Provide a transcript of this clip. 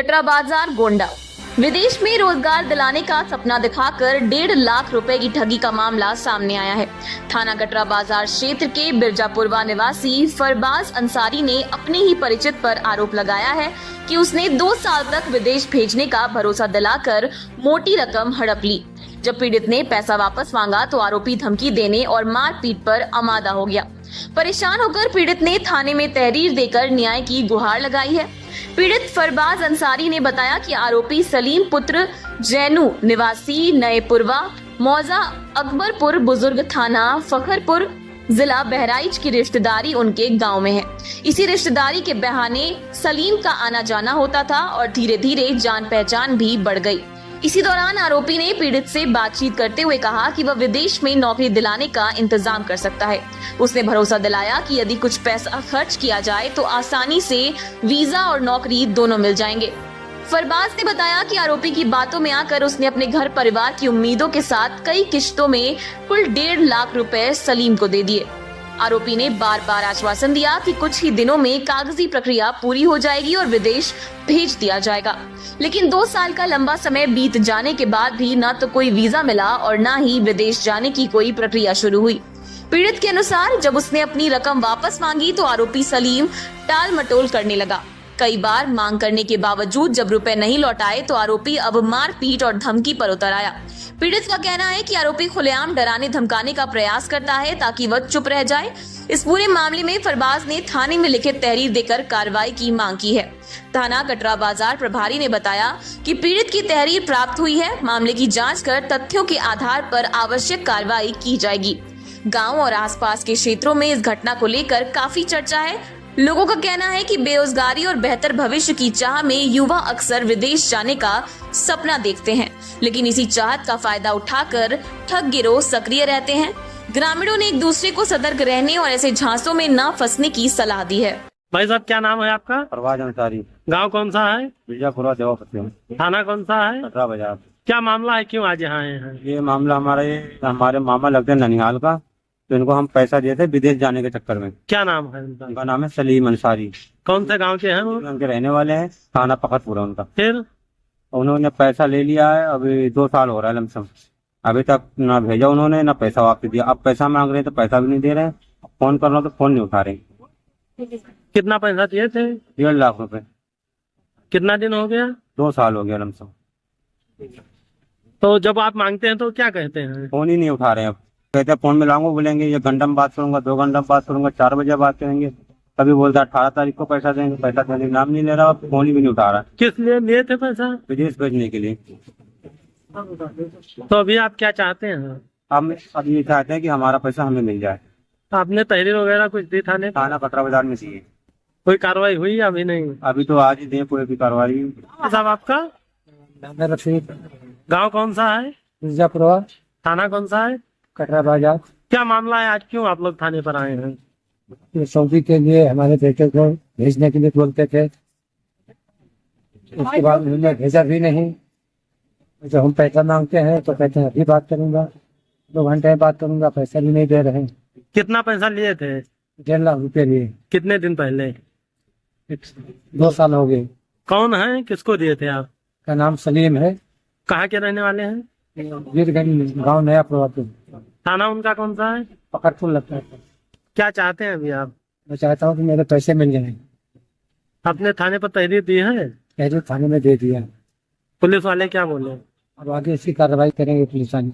कटरा बाजार गोंडा। विदेश में रोजगार दिलाने का सपना दिखाकर 1.5 लाख रुपए की ठगी का मामला सामने आया है। थाना कटरा बाजार क्षेत्र के बिरजापुरवा निवासी फरबाज अंसारी ने अपने ही परिचित पर आरोप लगाया है कि उसने 2 साल तक विदेश भेजने का भरोसा दिलाकर मोटी रकम हड़प ली। जब पीड़ित ने पैसा वापस मांगा तो आरोपी धमकी देने और मारपीट पर आमादा हो गया। परेशान होकर पीड़ित ने थाने में तहरीर देकर न्याय की गुहार लगाई है। पीड़ित फरबाज अंसारी ने बताया कि आरोपी सलीम पुत्र जैनू निवासी नएपुरवा मौजा अकबरपुर बुजुर्ग थाना फखरपुर जिला बहराइच की रिश्तेदारी उनके गांव में है। इसी रिश्तेदारी के बहाने सलीम का आना जाना होता था और धीरे धीरे जान पहचान भी बढ़ गई। इसी दौरान आरोपी ने पीड़ित से बातचीत करते हुए कहा कि वह विदेश में नौकरी दिलाने का इंतजाम कर सकता है। उसने भरोसा दिलाया कि यदि कुछ पैसा खर्च किया जाए तो आसानी से वीजा और नौकरी दोनों मिल जाएंगे। फरबाज ने बताया कि आरोपी की बातों में आकर उसने अपने घर परिवार की उम्मीदों के साथ कई किश्तों में कुल 1.5 लाख रुपए सलीम को दे दिए। आरोपी ने बार बार आश्वासन दिया कि कुछ ही दिनों में कागजी प्रक्रिया पूरी हो जाएगी और विदेश भेज दिया जाएगा, लेकिन 2 साल का लंबा समय बीत जाने के बाद भी न तो कोई वीजा मिला और न ही विदेश जाने की कोई प्रक्रिया शुरू हुई। पीड़ित के अनुसार जब उसने अपनी रकम वापस मांगी तो आरोपी सलीम टाल मटोल करने लगा। कई बार मांग करने के बावजूद जब रुपए नहीं लौटाए तो आरोपी अब मारपीट और धमकी पर उतर आया। पीड़ित का कहना है कि आरोपी खुलेआम डराने धमकाने का प्रयास करता है ताकि वह चुप रह जाए। इस पूरे मामले में फरबाज ने थाने में लिखित तहरीर देकर कार्रवाई की मांग की है। थाना कटरा बाजार प्रभारी ने बताया कि पीड़ित की तहरीर प्राप्त हुई है। मामले की जांच कर तथ्यों के आधार पर आवश्यक कार्रवाई की जाएगी। गांव और आसपास के क्षेत्रों में इस घटना को लेकर काफी चर्चा है। लोगों का कहना है कि बेरोजगारी और बेहतर भविष्य की चाह में युवा अक्सर विदेश जाने का सपना देखते हैं, लेकिन इसी चाहत का फायदा उठाकर ठग गिरोह सक्रिय रहते हैं। ग्रामीणों ने एक दूसरे को सतर्क रहने और ऐसे झांसों में न फंसने की सलाह दी है। भाई साहब, क्या नाम है आपका? फरबाज अंसारी। गांव कौन सा है? बिरजापुरवा देवापति। थाना कौन सा है? कटरा बाजार। क्या मामला है, क्यों आज यहाँ आए हैं? ये मामला हमारे मामा लगते हैं ननिहाल का, तो इनको हम पैसा दिए थे विदेश जाने के चक्कर में। क्या नाम है उनका? उनका नाम है सलीम अंसारी। कौन से गांव के हैं वो? उनके रहने वाले हैं, थाना फखरपुर है उनका। फिर उन्होंने पैसा ले लिया है, अभी 2 साल हो रहा है लमसम। अभी तक ना भेजा उन्होंने, ना पैसा वापस दिया। अब पैसा मांग रहे हैं तो पैसा भी नहीं दे रहे हैं। फोन कर रहा हूँ तो फोन नहीं उठा रहे। कितना पैसा दिए थे? 1.5 लाख रुपए। कितना दिन हो गया? 2 साल हो गया लमसम। तो जब आप मांगते हैं तो क्या कहते हैं? फोन ही नहीं उठा रहे हैं। कहते हैं फोन में लाऊंगा, बोलेंगे ये घंटा में बात करूंगा, 2 घंटा में बात करूंगा, 4 बजे बात करेंगे। कभी बोलता 18 तारीख को पैसा देंगे, पैसा देने का नाम नहीं ले रहा, फोन ही भी नहीं उठा रहा। किस लिए लिए थे पैसा? विदेश भेजने के लिए। तो अभी आप क्या चाहते हैं? हम अब ये चाहते हैं कि हमारा पैसा हमें मिल जाए। आपने तहरीर वगैरह कुछ दी थाने? थाना कटरा बाजार में चाहिए। कोई कार्रवाई हुई या अभी नहीं? अभी तो आज ही दें कोई भी कार्रवाई। साहब, आपका रफीक। गांव कौन सा है? बिरजापुरवा। थाना कौन सा है? कटरा बाजार। क्या मामला है, आज क्यों आप लोग थाने पर आए हैं? ये सऊदी के लिए हमारे बेटे को भेजने के लिए बोलते थे, उसके बाद उन्होंने भेजा भी नहीं। जब हम पैसा मांगते हैं तो कहते हैं अभी बात करूंगा, 2 घंटे में बात करूंगा, पैसा भी नहीं दे रहे। कितना पैसा लिए थे? 1.5 लाख रुपए लिए। कितने दिन पहले? 2 साल हो गए। कौन है, किसको दिए थे आप? का नाम सलीम है। कहाँ के रहने वाले हैं? वीरगंज गाँव नया प्रवासी। थाना उनका कौन सा है? पकड़पुर लगता है। क्या चाहते हैं अभी आप? मैं चाहता हूँ कि मेरे पैसे मिल जाए। अपने थाने पर तहरीर दी है? पहले थाने में दे दिया। पुलिस वाले क्या बोले? अब आगे इसकी कार्रवाई करेंगे पुलिस वाले।